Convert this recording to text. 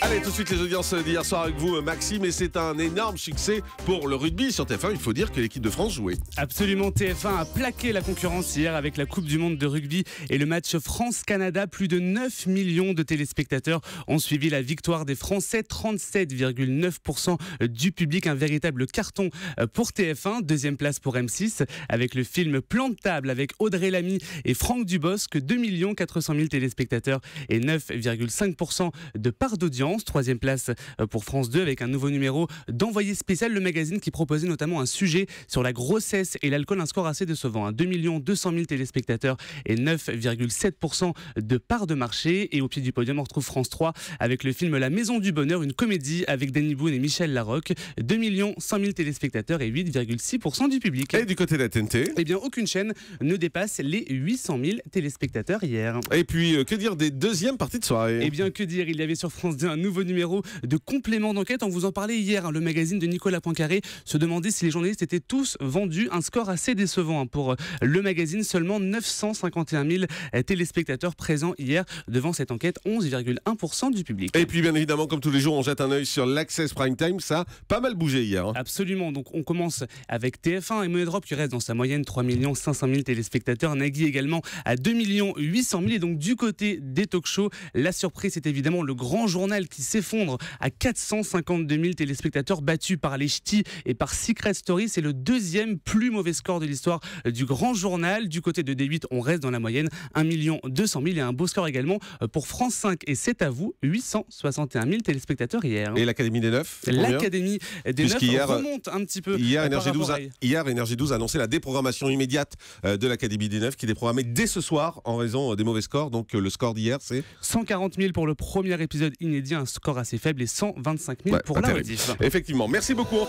Allez, tout de suite les audiences d'hier soir avec vous, Maxime, et c'est un énorme succès pour le rugby sur TF1. Il faut dire que l'équipe de France jouait. Absolument, TF1 a plaqué la concurrence hier avec la Coupe du Monde de rugby et le match France-Canada. Plus de 9 millions de téléspectateurs ont suivi la victoire des Français, 37,9% du public. Un véritable carton pour TF1. Deuxième place pour M6 avec le film Plan de table avec Audrey Lamy et Franck Dubosc. 2 400 000 téléspectateurs et 9,5% de part d'audience. Troisième place pour France 2 avec un nouveau numéro d'Envoyé spécial, le magazine qui proposait notamment un sujet sur la grossesse et l'alcool, un score assez décevant. 2 200 000 téléspectateurs et 9,7% de part de marché. Et au pied du podium, on retrouve France 3 avec le film La Maison du Bonheur, une comédie avec Danny Boone et Michel Larocque. 2 100 000 téléspectateurs et 8,6% du public. Et du côté de la TNT? Eh bien, aucune chaîne ne dépasse les 800 000 téléspectateurs hier. Et puis, que dire des deuxièmes parties de soirée? Eh bien, que dire, il y avait sur France 2 un nouveau numéro de complément d'enquête. On vous en parlait hier. Le magazine de Nicolas Poincaré se demandait si les journalistes étaient tous vendus. Un score assez décevant pour le magazine. Seulement 951 000 téléspectateurs présents hier devant cette enquête, 11,1% du public. Et puis, bien évidemment, comme tous les jours, on jette un œil sur l'Access Prime Time. Ça a pas mal bougé hier. Absolument. Donc, on commence avec TF1 et Money Drop qui reste dans sa moyenne, 3 500 000 téléspectateurs. Nagui également à 2 800 000. Et donc, du côté des talk-shows, la surprise, c'est évidemment le grand journal qui s'effondre à 452 000 téléspectateurs, battus par les Ch'tis et par Secret Story. C'est le deuxième plus mauvais score de l'histoire du grand journal. Du côté de D8, on reste dans la moyenne, 1 200 000 et un beau score également pour France 5. Et c'est à vous, 861 000 téléspectateurs hier. Et l'Académie des Neufs? L'Académie des Neufs remonte un petit peu. Hier, Énergie 12 a annoncé la déprogrammation immédiate de l'Académie des Neufs qui est déprogrammée dès ce soir en raison des mauvais scores. Donc le score d'hier, c'est 140 000 pour le premier épisode inédit, un score assez faible, et 125 000 pour la rediff. Effectivement, merci beaucoup.